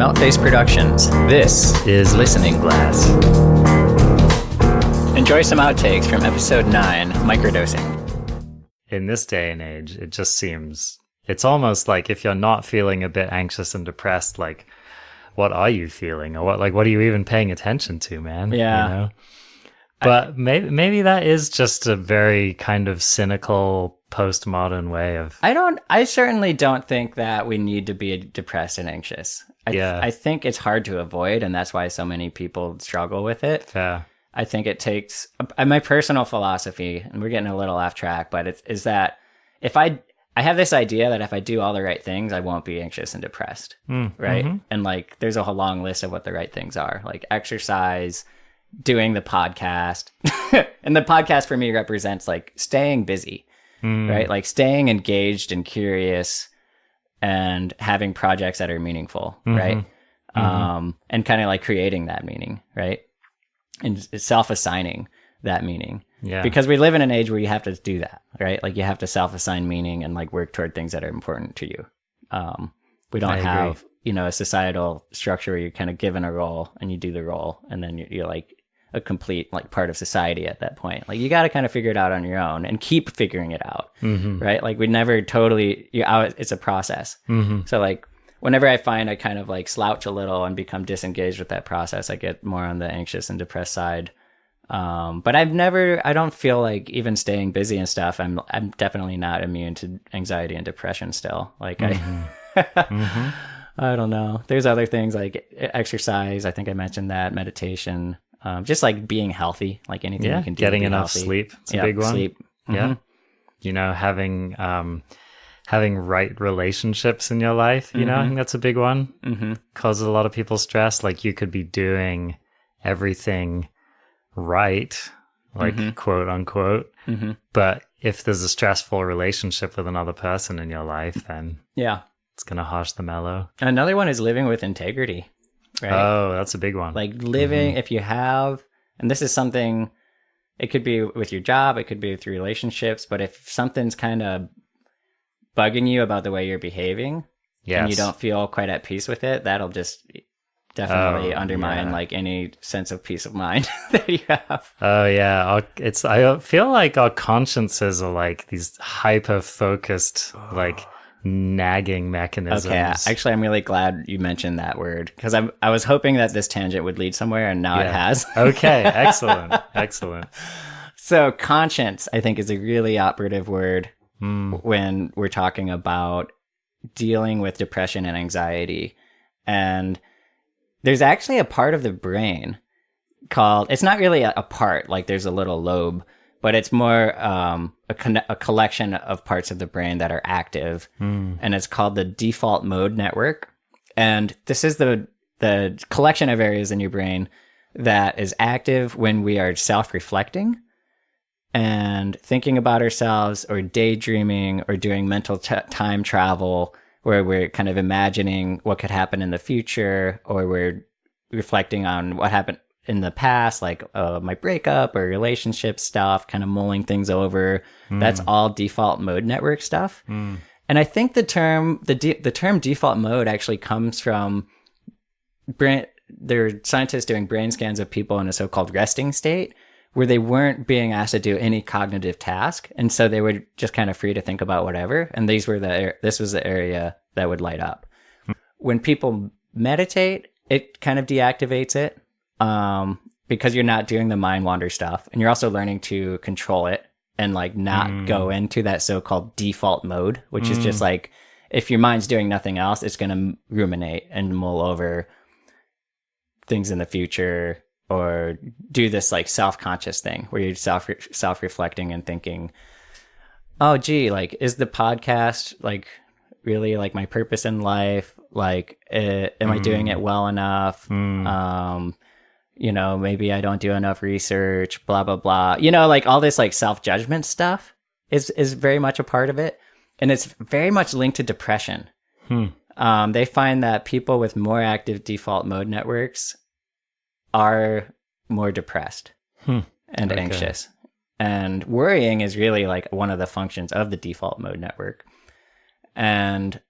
Meltface Productions. This is Listening Glass. Enjoy some outtakes from episode 9, Microdosing. In this day and age, it just seems, it's almost like if you're not feeling a bit anxious and depressed, like, what are you feeling? Or what are you even paying attention to, man? Yeah. You know? But maybe that is just a very kind of cynical postmodern way of... I certainly don't think that we need to be depressed and anxious. I think it's hard to avoid, and that's why so many people struggle with it. Yeah. I think it takes... my personal philosophy, and we're getting a little off track, but is that if I have this idea that if I do all the right things, I won't be anxious and depressed, right? Mm-hmm. And like, there's a whole long list of what the right things are, like exercise, doing the podcast. And the podcast for me represents like staying busy, right? Like staying engaged and curious and having projects that are meaningful, right? And kind of like creating that meaning, right? And self-assigning that meaning. Yeah. Because we live in an age where you have to do that, right? Like you have to self-assign meaning and like work toward things that are important to you. We don't have, a societal structure where you're kind of given a role and you do the role and then you're like a complete like part of society at that point. Like you got to kind of figure it out on your own and keep figuring it out, right? Like we never totally, it's a process. So like whenever I find I kind of like slouch a little and become disengaged with that process, I get more on the anxious and depressed side. But I don't feel like even staying busy and stuff, I'm definitely not immune to anxiety and depression still. Like I don't know. There's other things like exercise. I think I mentioned that, meditation, just like being healthy, like anything you can do. Getting enough sleep. It's a big one. Sleep. Yeah. Having right relationships in your life, I think that's a big one. Causes a lot of people stress. Like you could be doing everything right, like quote unquote. But if there's a stressful relationship with another person in your life, then it's going to harsh the mellow. Another one is living with integrity, right? Oh, that's a big one. Like living, if you have, and this is something, it could be with your job, it could be with your relationships, but if something's kind of bugging you about the way you're behaving and you don't feel quite at peace with it, that'll just definitely undermine like any sense of peace of mind that you have. Oh yeah, I feel like our consciences are like these hyper focused like nagging mechanisms. Okay, actually I'm really glad you mentioned that word because I was hoping that this tangent would lead somewhere and now it has. Okay, excellent. So conscience I think is a really operative word when we're talking about dealing with depression and anxiety. And there's actually a part of the brain called, it's not really a part, like there's a little lobe, but it's more a collection of parts of the brain that are active. And it's called the default mode network. And this is the collection of areas in your brain that is active when we are self-reflecting and thinking about ourselves or daydreaming or doing mental time travel, where we're kind of imagining what could happen in the future, or we're reflecting on what happened in the past, like my breakup or relationship stuff, kind of mulling things over. That's all default mode network stuff. And I think the term default mode actually comes from there are scientists doing brain scans of people in a so-called resting state, where they weren't being asked to do any cognitive task. And so they were just kind of free to think about whatever. And this was the area that would light up. When people meditate, it kind of deactivates it because you're not doing the mind wander stuff. And you're also learning to control it and like not go into that so-called default mode, which is just like, if your mind's doing nothing else, it's going to ruminate and mull over things in the future, or do this like self-conscious thing where you're self-reflecting and thinking, oh, gee, like, is the podcast like really like my purpose in life? Like, am I doing it well enough? Maybe I don't do enough research, blah, blah, blah. Like all this like self-judgment stuff is very much a part of it. And it's very much linked to depression. They find that people with more active default mode networks are more depressed and anxious. And worrying is really like one of the functions of the default mode network. And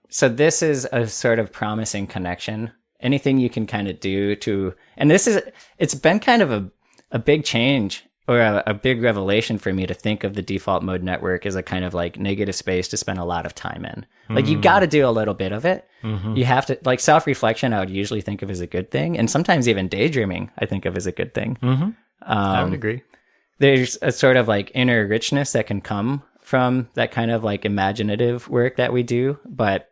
so this is a sort of promising connection anything you can kind of do to, and it's been kind of a big change or a big revelation for me to think of the default mode network as a kind of like negative space to spend a lot of time in. Like you got to do a little bit of it. You have to, like, self-reflection I would usually think of as a good thing, and sometimes even daydreaming I think of as a good thing. I would agree. There's a sort of like inner richness that can come from that kind of like imaginative work that we do, but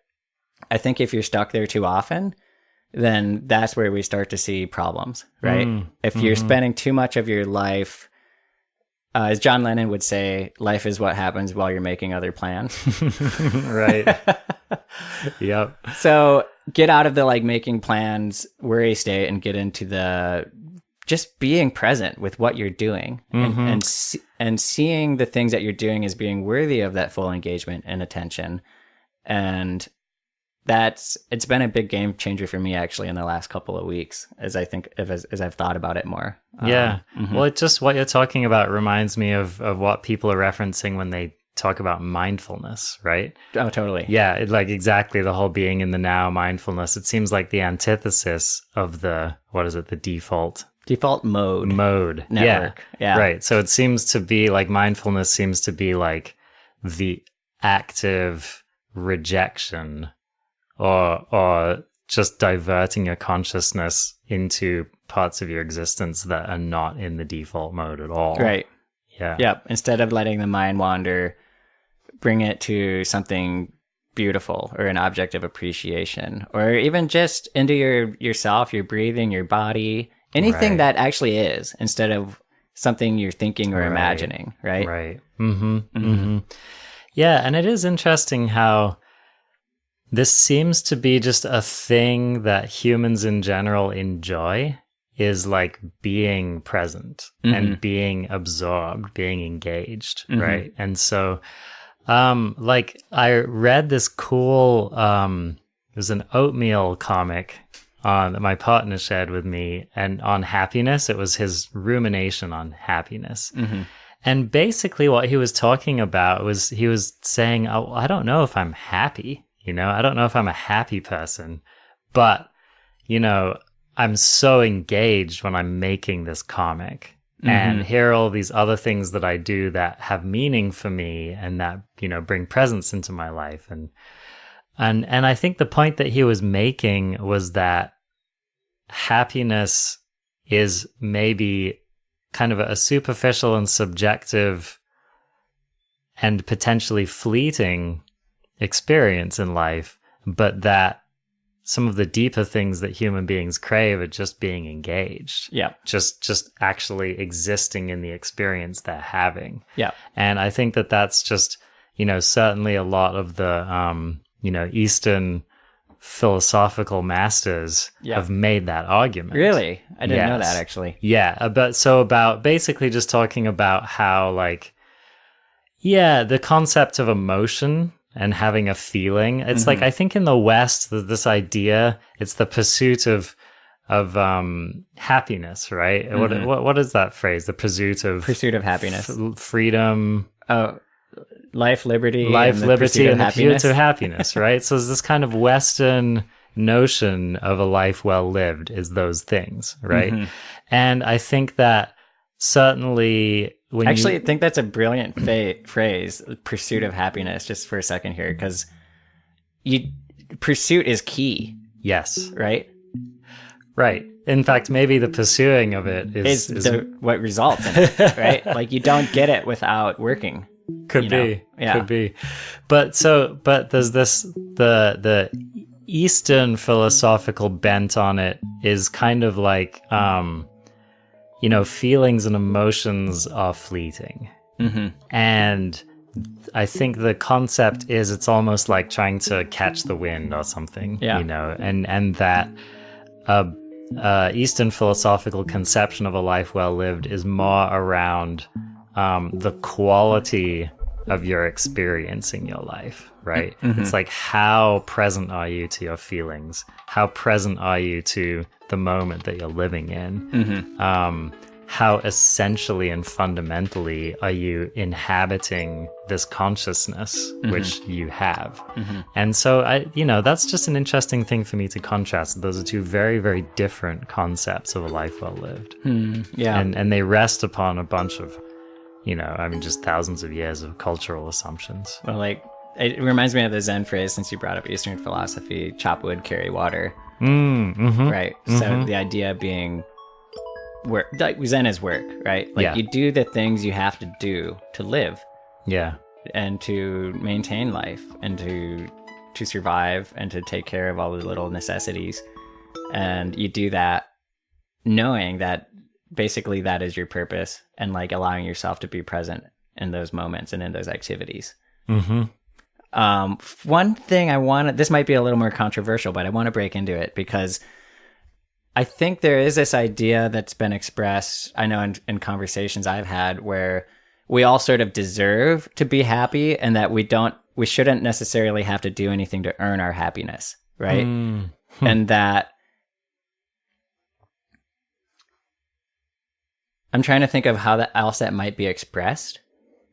I think if you're stuck there too often, then that's where we start to see problems, right? If you're spending too much of your life, as John Lennon would say, life is what happens while you're making other plans. Right. Yep. So get out of the like making plans worry state and get into the just being present with what you're doing and seeing the things that you're doing as being worthy of that full engagement and attention. And it's been a big game changer for me actually in the last couple of weeks as I've thought about it more. Yeah. Well, it just, what you're talking about reminds me of what people are referencing when they talk about mindfulness, right? Oh, totally. Yeah. Like exactly the whole being in the now mindfulness. It seems like the antithesis of the default mode network. Yeah. Right. So it seems to be like mindfulness seems to be like the active rejection or just diverting your consciousness into parts of your existence that are not in the default mode at all. Right. Yeah. Yep. Instead of letting the mind wander, bring it to something beautiful or an object of appreciation, or even just into yourself, your breathing, your body, anything that actually is, instead of something you're thinking or imagining. Right. Right. Yeah. And it is interesting how this seems to be just a thing that humans in general enjoy, is like being present and being absorbed, being engaged, right? And so, like I read this cool, it was an oatmeal comic that my partner shared with me, and on happiness. It was his rumination on happiness. And basically what he was talking about was, he was saying, oh, I don't know if I'm happy. I don't know if I'm a happy person, but, I'm so engaged when I'm making this comic. And here are all these other things that I do that have meaning for me and that, bring presence into my life. And I think the point that he was making was that happiness is maybe kind of a superficial and subjective and potentially fleeting experience in life, but that some of the deeper things that human beings crave are just being engaged. Yeah. Just actually existing in the experience they're having. Yeah. And I think that that's just, certainly a lot of the, Eastern philosophical masters have made that argument. Really? I didn't know that actually. Yeah. About basically just talking about how the concept of emotion and having a feeling. It's like, I think in the West, this idea, it's the pursuit of happiness, right? What is that phrase? The pursuit of happiness, freedom. Oh, life, liberty, and the pursuit of happiness, right? So there's this kind of Western notion of a life well lived is those things, right? And I think that certainly I think that's a brilliant phrase, pursuit of happiness, just for a second here, because pursuit is key. Yes. Right? Right. In fact, maybe the pursuing of it is what results in it, right? Like you don't get it without working. Could be. But there's this, the Eastern philosophical bent on it is kind of like, feelings and emotions are fleeting. And I think the concept is it's almost like trying to catch the wind or something, and that Eastern philosophical conception of a life well lived is more around the quality of your experiencing your life, right? It's like, how present are you to your feelings? How present are you to the moment that you're living in? how essentially and fundamentally are you inhabiting this consciousness which you have. And so that's just an interesting thing for me to contrast. Those are two very, very different concepts of a life well lived. And they rest upon a bunch of just thousands of years of cultural assumptions. Well, like, it reminds me of the Zen phrase, since you brought up Eastern philosophy: chop wood, carry water. Right. So the idea being work, like Zen is work, right? Like, you do the things you have to do to live. Yeah. And to maintain life, and to survive, and to take care of all the little necessities. And you do that knowing that basically that is your purpose, and like allowing yourself to be present in those moments and in those activities. One thing this might be a little more controversial, but I want to break into it because I think there is this idea that's been expressed, I know in conversations I've had, where we all sort of deserve to be happy, and that we shouldn't necessarily have to do anything to earn our happiness, right? And that I'm trying to think of how else that might be expressed,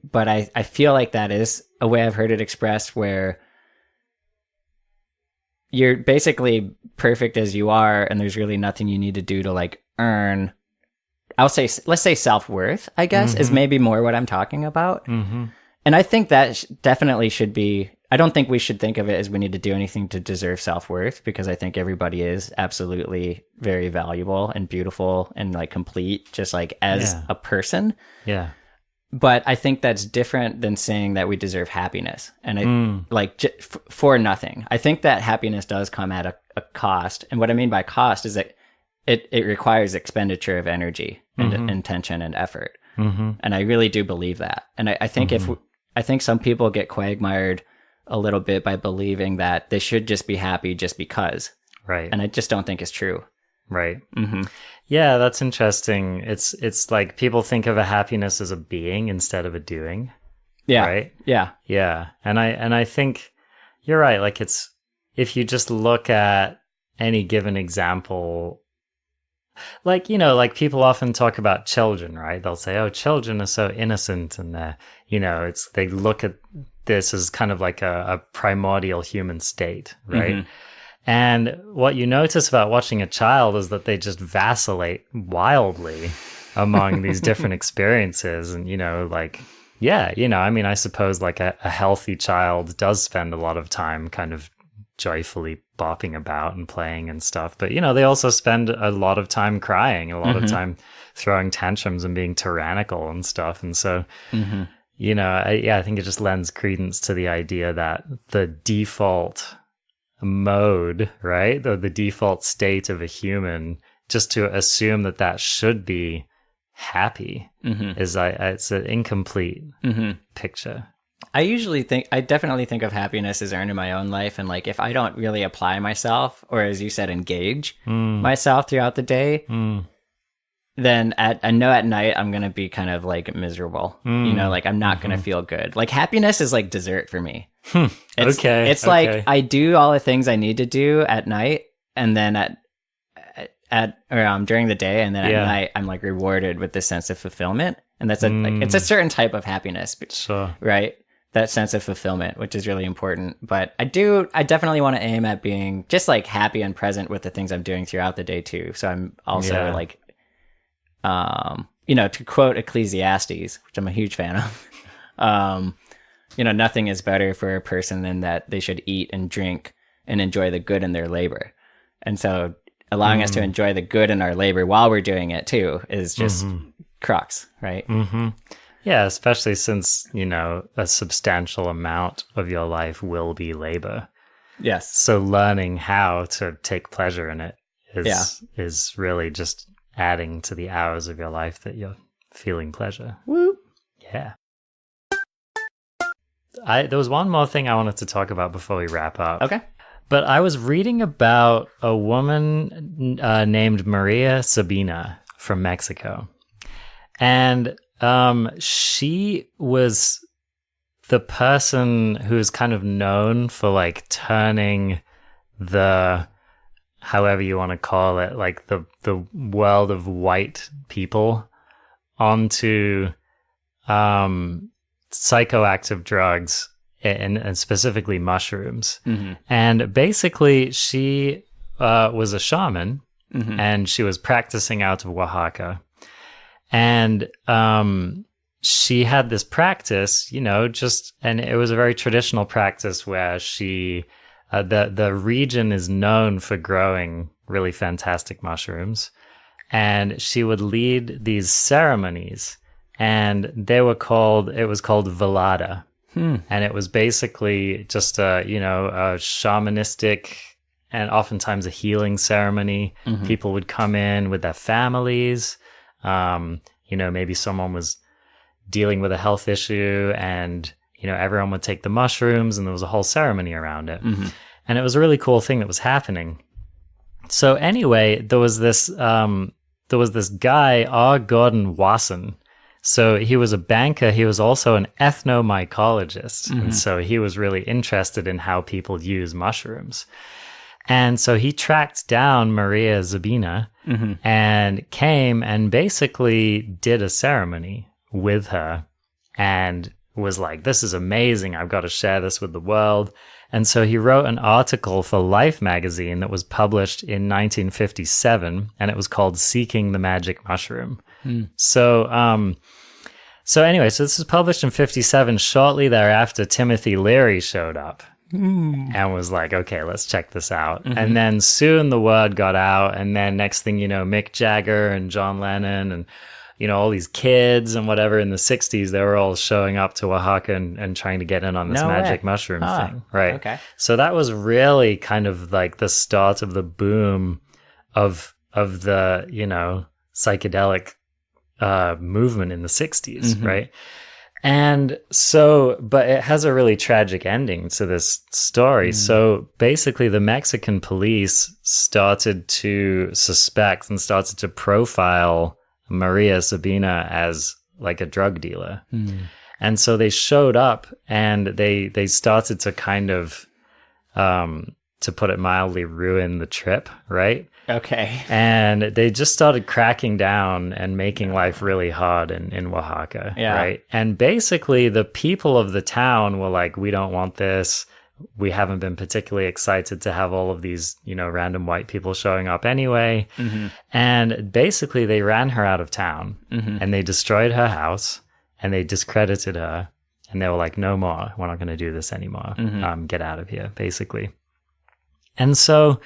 but I feel like that is a way I've heard it expressed, where you're basically perfect as you are, and there's really nothing you need to do to like earn, let's say self-worth, I guess, is maybe more what I'm talking about. And I think that definitely should be, I don't think we should think of it as we need to do anything to deserve self-worth, because I think everybody is absolutely very valuable and beautiful and like complete, just like as a person. Yeah. But I think that's different than saying that we deserve happiness, and for nothing. I think that happiness does come at a cost. And what I mean by cost is that it requires expenditure of energy and intention and effort. And I really do believe that. And I think I think some people get quagmired a little bit by believing that they should just be happy just because. Right. And I just don't think it's true. Right. Yeah, that's interesting. It's like people think of a happiness as a being instead of a doing. Yeah. Right? Yeah. Yeah. And I think you're right. Like, it's, if you just look at any given example, like, like people often talk about children, right? They'll say, oh, children are so innocent, and they look at this as kind of like a primordial human state, right? And what you notice about watching a child is that they just vacillate wildly among these different experiences. And, I suppose like a healthy child does spend a lot of time kind of joyfully bopping about and playing and stuff. But, they also spend a lot of time crying, a lot of time throwing tantrums and being tyrannical and stuff. And so, I think it just lends credence to the idea that the default mode, right? The default state of a human, just to assume that should be happy is it's an incomplete picture. I definitely think of happiness as earned in my own life. And like, if I don't really apply myself, or as you said, engage myself throughout the day, then I know at night I'm going to be kind of like miserable, like I'm not going to feel good. Like, happiness is like dessert for me. It's like I do all the things I need to do at night, and then during the day, and then at night I'm like rewarded with this sense of fulfillment. And that's it's a certain type of happiness, right? That sense of fulfillment, which is really important. But I definitely want to aim at being just like happy and present with the things I'm doing throughout the day too. So I'm also like, to quote Ecclesiastes, which I'm a huge fan of, nothing is better for a person than that they should eat and drink and enjoy the good in their labor. And so allowing us to enjoy the good in our labor while we're doing it too is just crux, right? Yeah, especially since, a substantial amount of your life will be labor. Yes. So learning how to take pleasure in it is really just adding to the hours of your life that you're feeling pleasure. Woo. Yeah. There was one more thing I wanted to talk about before we wrap up. Okay. But I was reading about a woman named María Sabina from Mexico. And she was the person who's kind of known for like turning the, however you want to call it, like the world of white people onto psychoactive drugs and specifically mushrooms. And basically she was a shaman, and she was practicing out of Oaxaca. And she had this practice, and it was a very traditional practice where she, the region is known for growing really fantastic mushrooms. And she would lead these ceremonies, and it was called velada. And it was basically just a shamanistic and oftentimes a healing ceremony. People would come in with their families. Maybe someone was dealing with a health issue, and, everyone would take the mushrooms, and there was a whole ceremony around it. And it was a really cool thing that was happening. So anyway, there was this guy, R. Gordon Wasson. So he was a banker. He was also an ethnomycologist. And so he was really interested in how people use mushrooms. And so he tracked down María Sabina and came and basically did a ceremony with her and was like, this is amazing. I've got to share this with the world. And so he wrote an article for Life magazine that was published in 1957, and it was called Seeking the Magic Mushroom. So anyway, so this was published in 57. Shortly thereafter, Timothy Leary showed up and was like, okay, let's check this out. And then soon the word got out, and then next thing you know, Mick Jagger and John Lennon and all these kids and whatever in the 60s, they were all showing up to Oaxaca and trying to get in on this magic mushroom thing. Right. Okay. So that was really kind of like the start of the boom of the, psychedelic movement in the 60s. Right. And so, but it has a really tragic ending to this story. So basically the Mexican police started to suspect and started to profile María Sabina as like a drug dealer. And so they showed up, and they started to kind of, to put it mildly, ruin the trip, right? Okay. And they just started cracking down and making life really hard in Oaxaca, right? And basically the people of the town were like, we don't want this. We haven't been particularly excited to have all of these, random white people showing up anyway. And basically they ran her out of town, and they destroyed her house, and they discredited her, and they were like, no more, we're not going to do this anymore. Get out of here, basically. And so,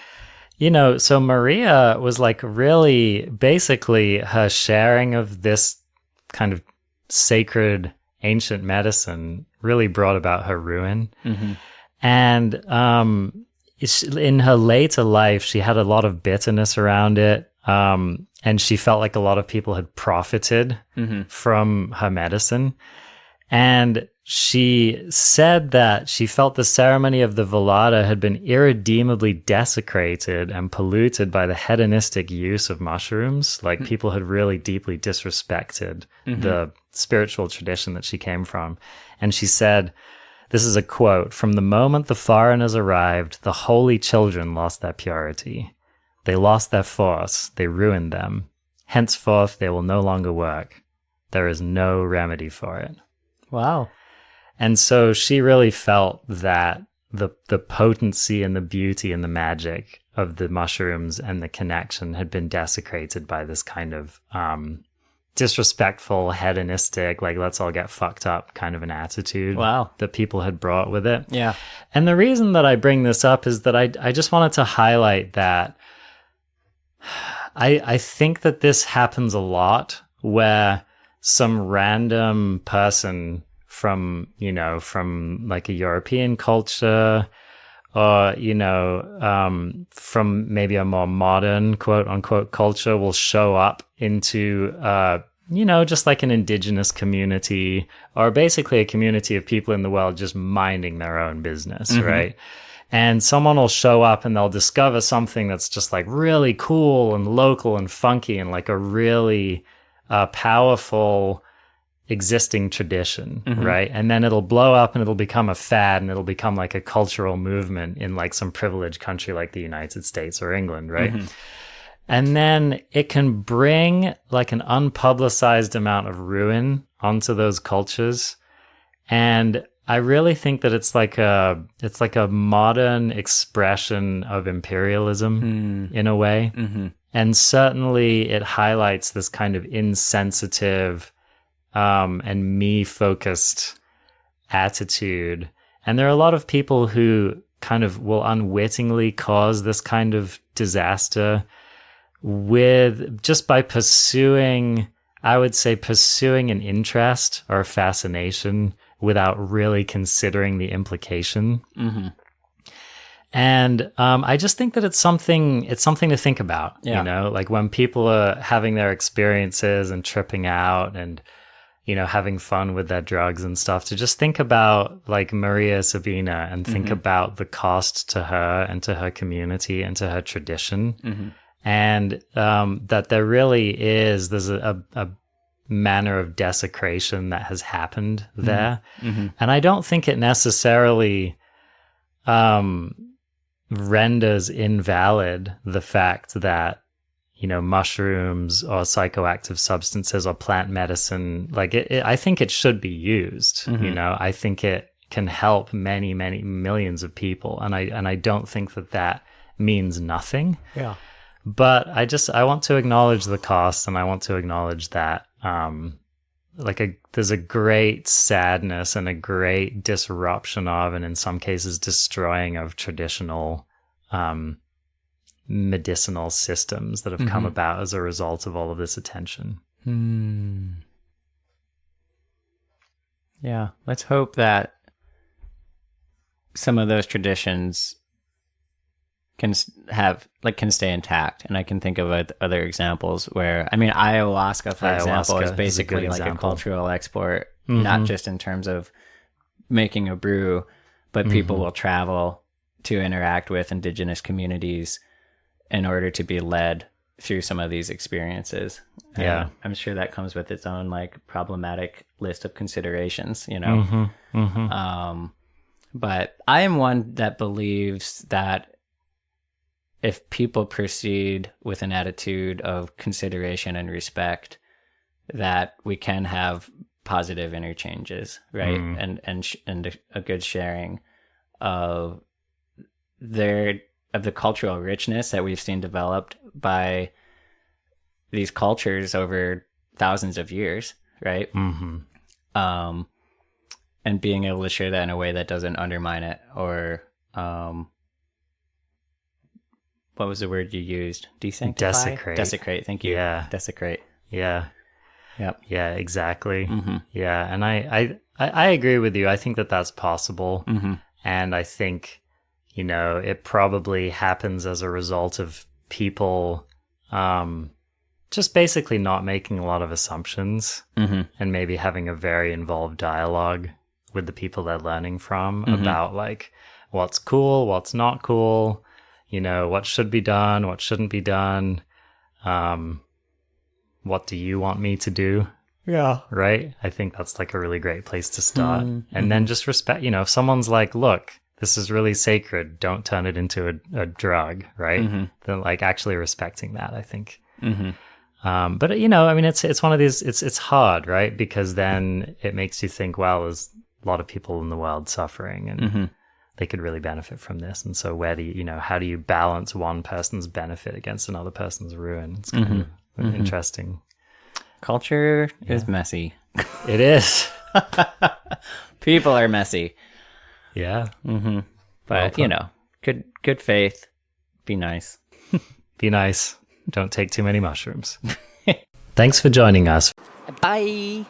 so Maria was like really basically her sharing of this kind of sacred ancient medicine really brought about her ruin. And in her later life, she had a lot of bitterness around it. And she felt like a lot of people had profited from her medicine. And she said that she felt the ceremony of the velada had been irredeemably desecrated and polluted by the hedonistic use of mushrooms. Like people had really deeply disrespected the spiritual tradition that she came from. And she said, this is a quote, "From the moment the foreigners arrived, the holy children lost their purity. They lost their force. They ruined them. Henceforth, they will no longer work. There is no remedy for it." Wow. And so she really felt that the potency and the beauty and the magic of the mushrooms and the connection had been desecrated by this kind of disrespectful, hedonistic, like let's all get fucked up kind of an attitude that people had brought with it. Yeah. And the reason that I bring this up is that I just wanted to highlight that I think that this happens a lot where some random person from like a European culture or, from maybe a more modern quote unquote culture will show up into, just like an indigenous community or basically a community of people in the world just minding their own business, right? And someone will show up and they'll discover something that's just like really cool and local and funky and like a really powerful existing tradition, right? And then it'll blow up and it'll become a fad and it'll become like a cultural movement in like some privileged country like the United States or England, right? And then it can bring like an unpublicized amount of ruin onto those cultures. And I really think that it's like a modern expression of imperialism in a way. Mm-hmm. And certainly it highlights this kind of insensitive and me-focused attitude. And there are a lot of people who kind of will unwittingly cause this kind of disaster with just by pursuing, I would say, pursuing an interest or a fascination without really considering the implication. Mm-hmm. And I just think that it's something to think about, you know, like when people are having their experiences and tripping out and, you know, having fun with their drugs and stuff, to just think about like María Sabina and think about the cost to her and to her community and to her tradition. Mm-hmm. And that there really is, there's a manner of desecration that has happened there. Mm-hmm. And I don't think it necessarily renders invalid the fact that, you know, mushrooms or psychoactive substances or plant medicine, like I think it should be used. You know, I think it can help many, many millions of people. And I don't think that means nothing. Yeah. But I want to acknowledge the cost, and I want to acknowledge that there's a great sadness and a great disruption of, and in some cases destroying of, traditional medicinal systems that have come about as a result of all of this attention. Yeah, let's hope that some of those traditions can stay intact. And I can think of other examples where, I mean, ayahuasca, for example, is basically like a cultural export, not just in terms of making a brew, but people will travel to interact with indigenous communities in order to be led through some of these experiences. Yeah. I'm sure that comes with its own like problematic list of considerations, you know? But I am one that believes that if people proceed with an attitude of consideration and respect, that we can have positive interchanges, right? And a good sharing of the cultural richness that we've seen developed by these cultures over thousands of years, right? And being able to share that in a way that doesn't undermine it or what was the word you used? Desanctify? Desecrate. Thank you. Yeah. Desecrate. Yeah. Yep. Yeah, exactly. Yeah. And I agree with you. I think that that's possible. And I think, you know, it probably happens as a result of people just basically not making a lot of assumptions and maybe having a very involved dialogue with the people they're learning from about like what's cool, what's not cool, you know, what should be done, what shouldn't be done. What do you want me to do? Yeah. Right? I think that's like a really great place to start. And then just respect, you know, if someone's like, look, this is really sacred, don't turn it into a drug, right? Then like actually respecting that, I think. But, you know, I mean, it's one of these, it's hard, right? Because then it makes you think, well, there's a lot of people in the world suffering and they could really benefit from this. And so where do you, you know, how do you balance one person's benefit against another person's ruin? It's kind of interesting. Culture is messy. It is. People are messy. Yeah. But, you know, good faith. Be nice. Be nice. Don't take too many mushrooms. Thanks for joining us. Bye.